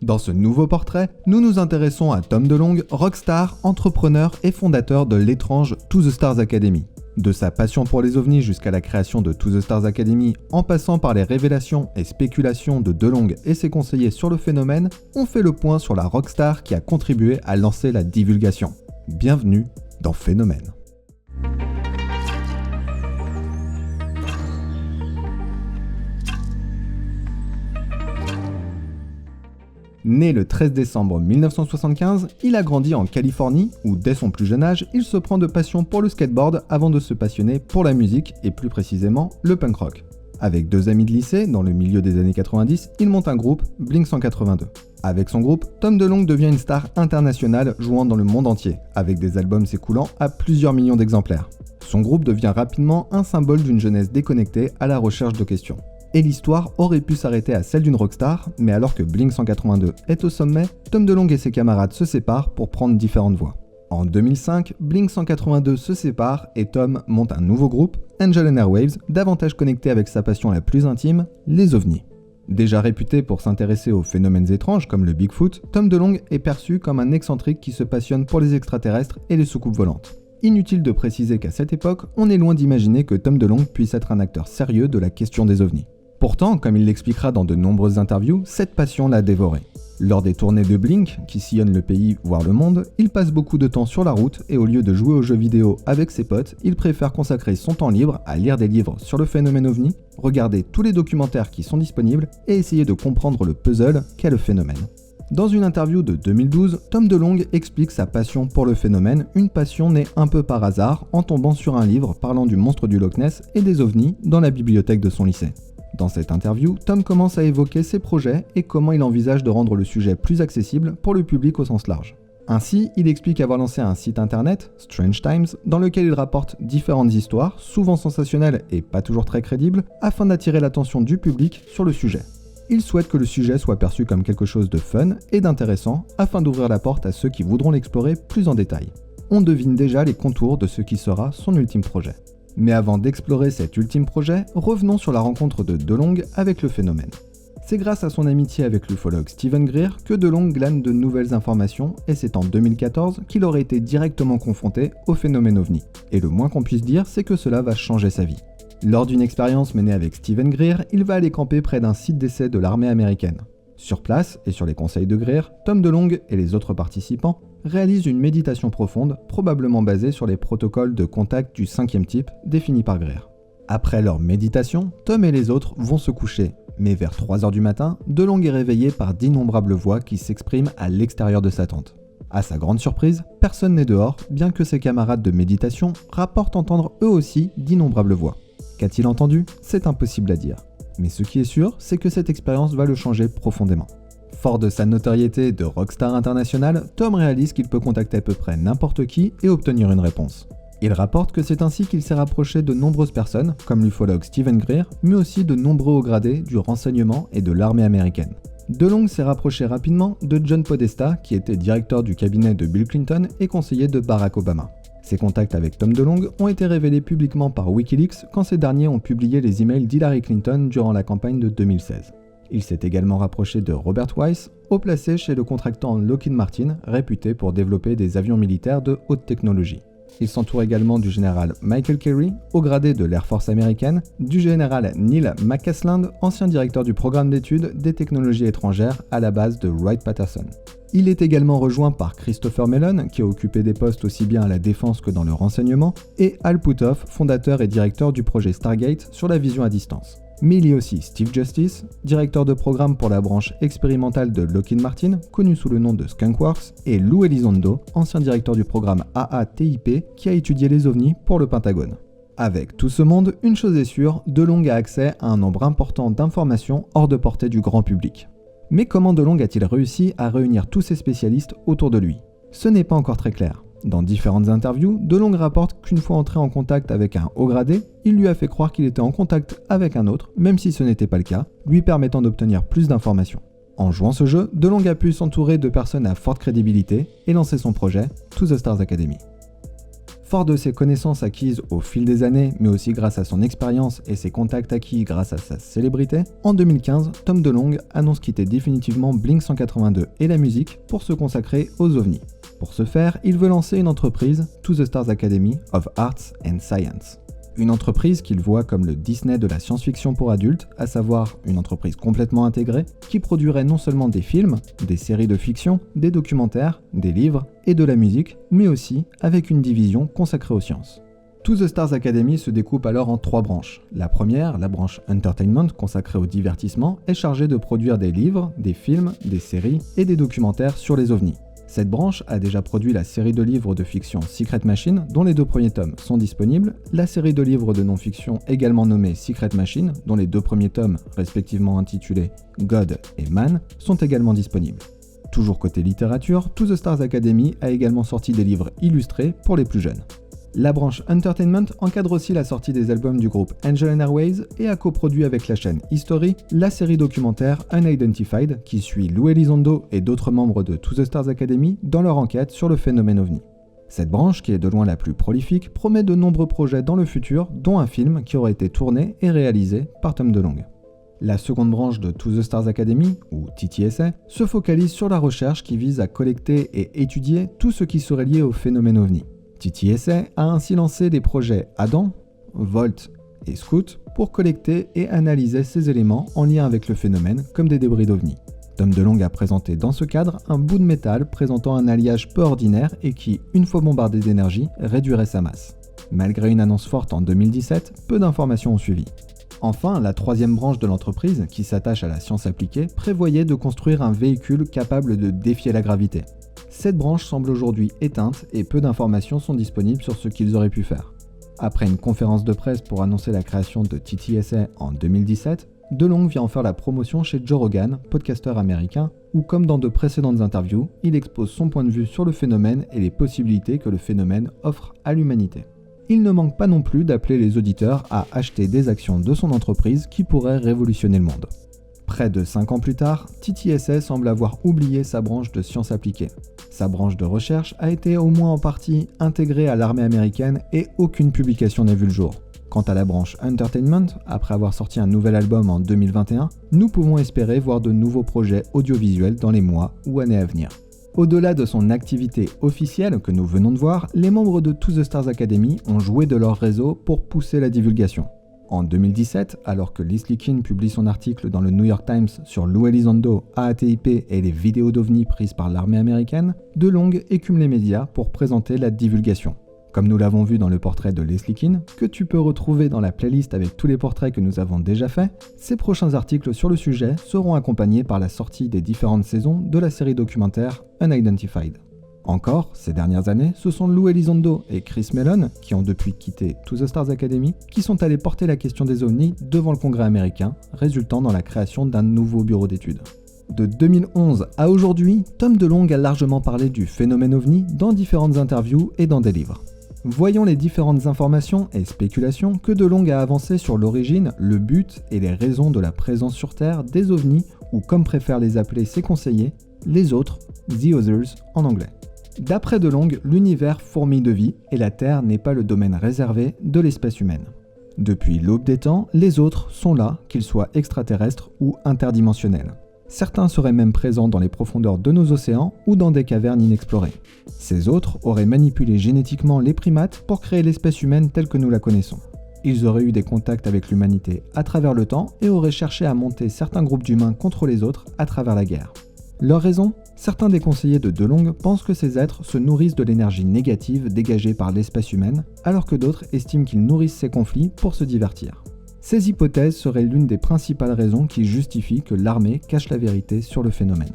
Dans ce nouveau portrait, nous nous intéressons à Tom DeLonge, rockstar, entrepreneur et fondateur de l'étrange To The Stars Academy. De sa passion pour les ovnis jusqu'à la création de To The Stars Academy, en passant par les révélations et spéculations de DeLonge et ses conseillers sur le phénomène, on fait le point sur la rockstar qui a contribué à lancer la divulgation. Bienvenue dans Phénomène. Né le 13 décembre 1975, il a grandi en Californie où, dès son plus jeune âge, il se prend de passion pour le skateboard avant de se passionner pour la musique et plus précisément le punk rock. Avec deux amis de lycée, dans le milieu des années 90, il monte un groupe, Blink 182. Avec son groupe, Tom DeLonge devient une star internationale jouant dans le monde entier, avec des albums s'écoulant à plusieurs millions d'exemplaires. Son groupe devient rapidement un symbole d'une jeunesse déconnectée à la recherche de questions. Et l'histoire aurait pu s'arrêter à celle d'une rockstar, mais alors que Blink 182 est au sommet, Tom DeLonge et ses camarades se séparent pour prendre différentes voies. En 2005, Blink 182 se sépare et Tom monte un nouveau groupe, Angel and Airwaves, davantage connecté avec sa passion la plus intime, les ovnis. Déjà réputé pour s'intéresser aux phénomènes étranges comme le Bigfoot, Tom DeLonge est perçu comme un excentrique qui se passionne pour les extraterrestres et les soucoupes volantes. Inutile de préciser qu'à cette époque, on est loin d'imaginer que Tom DeLonge puisse être un acteur sérieux de la question des ovnis. Pourtant, comme il l'expliquera dans de nombreuses interviews, cette passion l'a dévoré. Lors des tournées de Blink, qui sillonnent le pays, voire le monde, il passe beaucoup de temps sur la route et au lieu de jouer aux jeux vidéo avec ses potes, il préfère consacrer son temps libre à lire des livres sur le phénomène ovni, regarder tous les documentaires qui sont disponibles et essayer de comprendre le puzzle qu'est le phénomène. Dans une interview de 2012, Tom DeLonge explique sa passion pour le phénomène, une passion née un peu par hasard en tombant sur un livre parlant du monstre du Loch Ness et des ovnis dans la bibliothèque de son lycée. Dans cette interview, Tom commence à évoquer ses projets et comment il envisage de rendre le sujet plus accessible pour le public au sens large. Ainsi, il explique avoir lancé un site internet, Strange Times, dans lequel il rapporte différentes histoires, souvent sensationnelles et pas toujours très crédibles, afin d'attirer l'attention du public sur le sujet. Il souhaite que le sujet soit perçu comme quelque chose de fun et d'intéressant, afin d'ouvrir la porte à ceux qui voudront l'explorer plus en détail. On devine déjà les contours de ce qui sera son ultime projet. Mais avant d'explorer cet ultime projet, revenons sur la rencontre de DeLonge avec le phénomène. C'est grâce à son amitié avec l'ufologue Steven Greer que DeLonge glane de nouvelles informations et c'est en 2014 qu'il aurait été directement confronté au phénomène ovni. Et le moins qu'on puisse dire, c'est que cela va changer sa vie. Lors d'une expérience menée avec Steven Greer, il va aller camper près d'un site d'essai de l'armée américaine. Sur place, et sur les conseils de Greer, Tom DeLonge et les autres participants réalisent une méditation profonde, probablement basée sur les protocoles de contact du 5e type définis par Greer. Après leur méditation, Tom et les autres vont se coucher, mais vers 3h du matin, DeLonge est réveillé par d'innombrables voix qui s'expriment à l'extérieur de sa tente. À sa grande surprise, personne n'est dehors, bien que ses camarades de méditation rapportent entendre eux aussi d'innombrables voix. Qu'a-t-il entendu ? C'est impossible à dire. Mais ce qui est sûr, c'est que cette expérience va le changer profondément. Fort de sa notoriété de rockstar international, Tom réalise qu'il peut contacter à peu près n'importe qui et obtenir une réponse. Il rapporte que c'est ainsi qu'il s'est rapproché de nombreuses personnes, comme l'ufologue Steven Greer, mais aussi de nombreux hauts gradés du renseignement et de l'armée américaine. DeLonge s'est rapproché rapidement de John Podesta, qui était directeur du cabinet de Bill Clinton et conseiller de Barack Obama. Ses contacts avec Tom DeLonge ont été révélés publiquement par Wikileaks quand ces derniers ont publié les emails d'Hillary Clinton durant la campagne de 2016. Il s'est également rapproché de Robert Weiss, haut placé chez le contractant Lockheed Martin, réputé pour développer des avions militaires de haute technologie. Il s'entoure également du général Michael Kerry, haut gradé de l'Air Force américaine, du général Neil McCasland, ancien directeur du programme d'études des technologies étrangères à la base de Wright-Patterson. Il est également rejoint par Christopher Mellon, qui a occupé des postes aussi bien à la défense que dans le renseignement, et Al Puthoff, fondateur et directeur du projet Stargate sur la vision à distance. Mais il y a aussi Steve Justice, directeur de programme pour la branche expérimentale de Lockheed Martin, connu sous le nom de Skunkworks, et Lou Elizondo, ancien directeur du programme AATIP, qui a étudié les ovnis pour le Pentagone. Avec tout ce monde, une chose est sûre, DeLonge a accès à un nombre important d'informations hors de portée du grand public. Mais comment DeLonge a-t-il réussi à réunir tous ces spécialistes autour de lui ? Ce n'est pas encore très clair. Dans différentes interviews, DeLonge rapporte qu'une fois entré en contact avec un haut gradé, il lui a fait croire qu'il était en contact avec un autre, même si ce n'était pas le cas, lui permettant d'obtenir plus d'informations. En jouant ce jeu, DeLonge a pu s'entourer de personnes à forte crédibilité et lancer son projet To The Stars Academy. Fort de ses connaissances acquises au fil des années, mais aussi grâce à son expérience et ses contacts acquis grâce à sa célébrité, en 2015, Tom DeLonge annonce quitter définitivement Blink-182 et la musique pour se consacrer aux ovnis. Pour ce faire, il veut lancer une entreprise, To The Stars Academy of Arts and Science. Une entreprise qu'il voit comme le Disney de la science-fiction pour adultes, à savoir une entreprise complètement intégrée qui produirait non seulement des films, des séries de fiction, des documentaires, des livres et de la musique, mais aussi avec une division consacrée aux sciences. To The Stars Academy se découpe alors en 3 branches. La première, la branche Entertainment, consacrée au divertissement, est chargée de produire des livres, des films, des séries et des documentaires sur les ovnis. Cette branche a déjà produit la série de livres de fiction Secret Machine, dont les 2 premiers tomes sont disponibles, la série de livres de non-fiction également nommée Secret Machine, dont les 2 premiers tomes, respectivement intitulés God et Man, sont également disponibles. Toujours côté littérature, To The Stars Academy a également sorti des livres illustrés pour les plus jeunes. La branche Entertainment encadre aussi la sortie des albums du groupe Angel & Airways et a coproduit avec la chaîne History la série documentaire Unidentified qui suit Lou Elizondo et d'autres membres de To The Stars Academy dans leur enquête sur le phénomène OVNI. Cette branche, qui est de loin la plus prolifique, promet de nombreux projets dans le futur, dont un film qui aurait été tourné et réalisé par Tom DeLonge. La seconde branche de To The Stars Academy, ou TTSA, se focalise sur la recherche qui vise à collecter et étudier tout ce qui serait lié au phénomène OVNI. TTSA a ainsi lancé des projets Adam, Volt et Scout pour collecter et analyser ces éléments en lien avec le phénomène comme des débris d'OVNI. Tom DeLonge a présenté dans ce cadre un bout de métal présentant un alliage peu ordinaire et qui, une fois bombardé d'énergie, réduirait sa masse. Malgré une annonce forte en 2017, peu d'informations ont suivi. Enfin, la troisième branche de l'entreprise, qui s'attache à la science appliquée, prévoyait de construire un véhicule capable de défier la gravité. Cette branche semble aujourd'hui éteinte et peu d'informations sont disponibles sur ce qu'ils auraient pu faire. Après une conférence de presse pour annoncer la création de TTSA en 2017, DeLonge vient en faire la promotion chez Joe Rogan, podcasteur américain, où comme dans de précédentes interviews, il expose son point de vue sur le phénomène et les possibilités que le phénomène offre à l'humanité. Il ne manque pas non plus d'appeler les auditeurs à acheter des actions de son entreprise qui pourraient révolutionner le monde. Près de 5 ans plus tard, TTSA semble avoir oublié sa branche de sciences appliquées. Sa branche de recherche a été au moins en partie intégrée à l'armée américaine et aucune publication n'a vu le jour. Quant à la branche Entertainment, après avoir sorti un nouvel album en 2021, nous pouvons espérer voir de nouveaux projets audiovisuels dans les mois ou années à venir. Au-delà de son activité officielle que nous venons de voir, les membres de To The Stars Academy ont joué de leur réseau pour pousser la divulgation. En 2017, alors que Leslie Kean publie son article dans le New York Times sur Lou Elizondo, AATIP et les vidéos d'OVNI prises par l'armée américaine, DeLonge écume les médias pour présenter la divulgation. Comme nous l'avons vu dans le portrait de Leslie Kean, que tu peux retrouver dans la playlist avec tous les portraits que nous avons déjà faits, ces prochains articles sur le sujet seront accompagnés par la sortie des différentes saisons de la série documentaire Unidentified. Encore, ces dernières années, ce sont Lou Elizondo et Chris Mellon, qui ont depuis quitté To The Stars Academy, qui sont allés porter la question des ovnis devant le Congrès américain, résultant dans la création d'un nouveau bureau d'études. De 2011 à aujourd'hui, Tom DeLonge a largement parlé du phénomène ovni dans différentes interviews et dans des livres. Voyons les différentes informations et spéculations que DeLonge a avancées sur l'origine, le but et les raisons de la présence sur Terre des ovnis, ou comme préfèrent les appeler ses conseillers, les autres, The Others en anglais. D'après DeLonge, l'univers fourmille de vie et la Terre n'est pas le domaine réservé de l'espèce humaine. Depuis l'aube des temps, les autres sont là, qu'ils soient extraterrestres ou interdimensionnels. Certains seraient même présents dans les profondeurs de nos océans ou dans des cavernes inexplorées. Ces autres auraient manipulé génétiquement les primates pour créer l'espèce humaine telle que nous la connaissons. Ils auraient eu des contacts avec l'humanité à travers le temps et auraient cherché à monter certains groupes d'humains contre les autres à travers la guerre. Leur raison ? Certains des conseillers de DeLonge pensent que ces êtres se nourrissent de l'énergie négative dégagée par l'espèce humaine, alors que d'autres estiment qu'ils nourrissent ces conflits pour se divertir. Ces hypothèses seraient l'une des principales raisons qui justifient que l'armée cache la vérité sur le phénomène.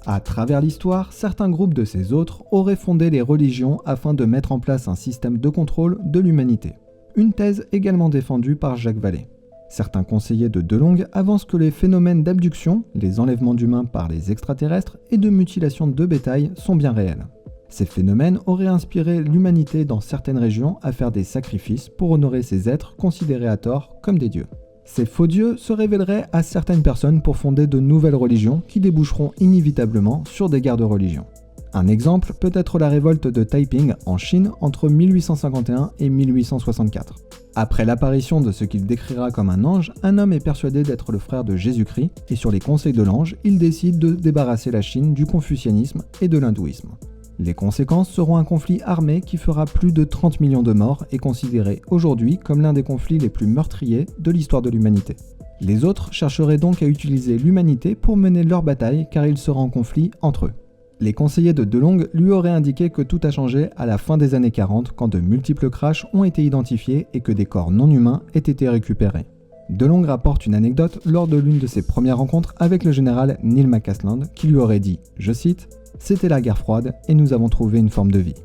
À travers l'histoire, certains groupes de ces autres auraient fondé les religions afin de mettre en place un système de contrôle de l'humanité. Une thèse également défendue par Jacques Vallée. Certains conseillers de DeLonge avancent que les phénomènes d'abduction, les enlèvements d'humains par les extraterrestres et de mutilation de bétail sont bien réels. Ces phénomènes auraient inspiré l'humanité dans certaines régions à faire des sacrifices pour honorer ces êtres considérés à tort comme des dieux. Ces faux dieux se révéleraient à certaines personnes pour fonder de nouvelles religions qui déboucheront inévitablement sur des guerres de religion. Un exemple peut être la révolte de Taiping en Chine entre 1851 et 1864. Après l'apparition de ce qu'il décrira comme un ange, un homme est persuadé d'être le frère de Jésus-Christ et sur les conseils de l'ange, il décide de débarrasser la Chine du confucianisme et de l'hindouisme. Les conséquences seront un conflit armé qui fera plus de 30 millions de morts et considéré aujourd'hui comme l'un des conflits les plus meurtriers de l'histoire de l'humanité. Les autres chercheraient donc à utiliser l'humanité pour mener leur bataille car ils seraient en conflit entre eux. Les conseillers de DeLong lui auraient indiqué que tout a changé à la fin des années 40 quand de multiples crashs ont été identifiés et que des corps non humains aient été récupérés. DeLong rapporte une anecdote lors de l'une de ses premières rencontres avec le général Neil McCausland qui lui aurait dit, je cite, « C'était la guerre froide et nous avons trouvé une forme de vie ».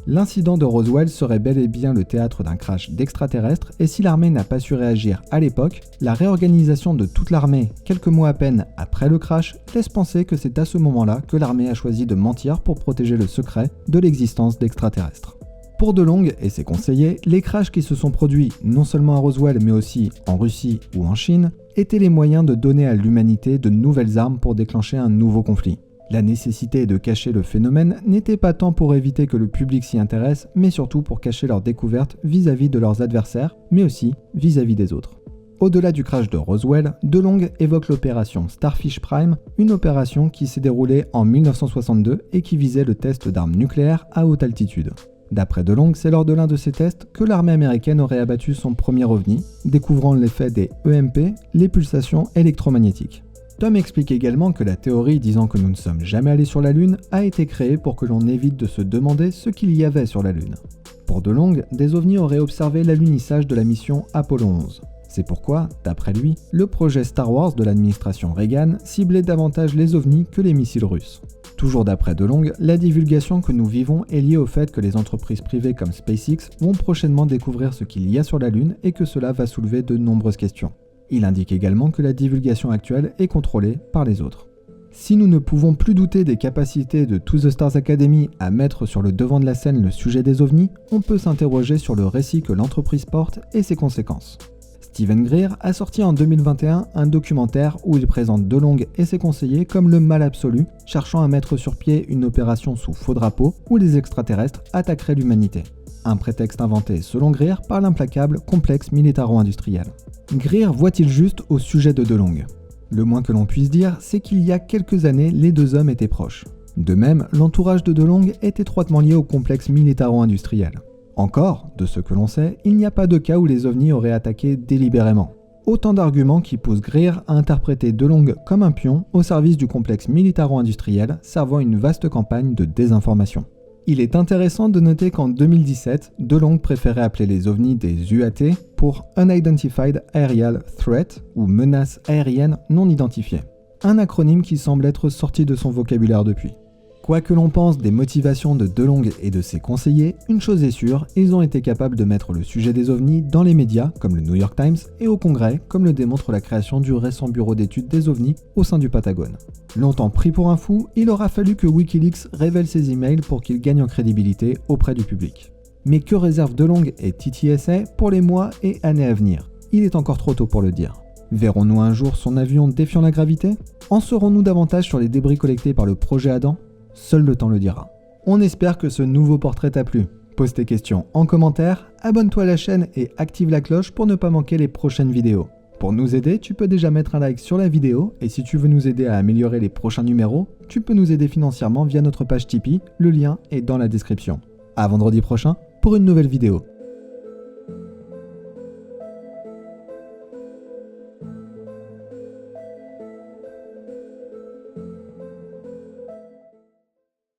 L'incident de Roswell serait bel et bien le théâtre d'un crash d'extraterrestres et si l'armée n'a pas su réagir à l'époque, la réorganisation de toute l'armée quelques mois à peine après le crash laisse penser que c'est à ce moment-là que l'armée a choisi de mentir pour protéger le secret de l'existence d'extraterrestres. Pour DeLong et ses conseillers, les crashs qui se sont produits non seulement à Roswell mais aussi en Russie ou en Chine étaient les moyens de donner à l'humanité de nouvelles armes pour déclencher un nouveau conflit. La nécessité de cacher le phénomène n'était pas tant pour éviter que le public s'y intéresse, mais surtout pour cacher leurs découvertes vis-à-vis de leurs adversaires, mais aussi vis-à-vis des autres. Au-delà du crash de Roswell, DeLong évoque l'opération Starfish Prime, une opération qui s'est déroulée en 1962 et qui visait le test d'armes nucléaires à haute altitude. D'après DeLong, c'est lors de l'un de ces tests que l'armée américaine aurait abattu son premier ovni, découvrant l'effet des EMP, les pulsations électromagnétiques. Tom explique également que la théorie disant que nous ne sommes jamais allés sur la Lune a été créée pour que l'on évite de se demander ce qu'il y avait sur la Lune. Pour DeLong, des ovnis auraient observé l'alunissage de la mission Apollo 11. C'est pourquoi, d'après lui, le projet Star Wars de l'administration Reagan ciblait davantage les ovnis que les missiles russes. Toujours d'après DeLong, la divulgation que nous vivons est liée au fait que les entreprises privées comme SpaceX vont prochainement découvrir ce qu'il y a sur la Lune et que cela va soulever de nombreuses questions. Il indique également que la divulgation actuelle est contrôlée par les autres. Si nous ne pouvons plus douter des capacités de To The Stars Academy à mettre sur le devant de la scène le sujet des ovnis, on peut s'interroger sur le récit que l'entreprise porte et ses conséquences. Steven Greer a sorti en 2021 un documentaire où il présente DeLong et ses conseillers comme le mal absolu, cherchant à mettre sur pied une opération sous faux drapeau où les extraterrestres attaqueraient l'humanité. Un prétexte inventé, selon Greer, par l'implacable complexe militaro-industriel. Greer voit-il juste au sujet de DeLong ? Le moins que l'on puisse dire, c'est qu'il y a quelques années, les deux hommes étaient proches. De même, l'entourage de DeLong est étroitement lié au complexe militaro-industriel. Encore, de ce que l'on sait, il n'y a pas de cas où les ovnis auraient attaqué délibérément. Autant d'arguments qui poussent Greer à interpréter DeLong comme un pion au service du complexe militaro-industriel servant une vaste campagne de désinformation. Il est intéressant de noter qu'en 2017, DeLong préférait appeler les ovnis des UAT pour Unidentified Aerial Threat ou menace aérienne non identifiée. Un acronyme qui semble être sorti de son vocabulaire depuis. Quoi que l'on pense des motivations de DeLong et de ses conseillers, une chose est sûre, ils ont été capables de mettre le sujet des ovnis dans les médias, comme le New York Times, et au Congrès, comme le démontre la création du récent bureau d'études des ovnis au sein du Pentagone. Longtemps pris pour un fou, il aura fallu que Wikileaks révèle ses emails pour qu'il gagne en crédibilité auprès du public. Mais que réservent DeLong et TTSA pour les mois et années à venir ? Il est encore trop tôt pour le dire. Verrons-nous un jour son avion défiant la gravité ? En saurons-nous davantage sur les débris collectés par le projet Adam ? Seul le temps le dira. On espère que ce nouveau portrait t'a plu. Pose tes questions en commentaire, abonne-toi à la chaîne et active la cloche pour ne pas manquer les prochaines vidéos. Pour nous aider, tu peux déjà mettre un like sur la vidéo et si tu veux nous aider à améliorer les prochains numéros, tu peux nous aider financièrement via notre page Tipeee, le lien est dans la description. À vendredi prochain pour une nouvelle vidéo.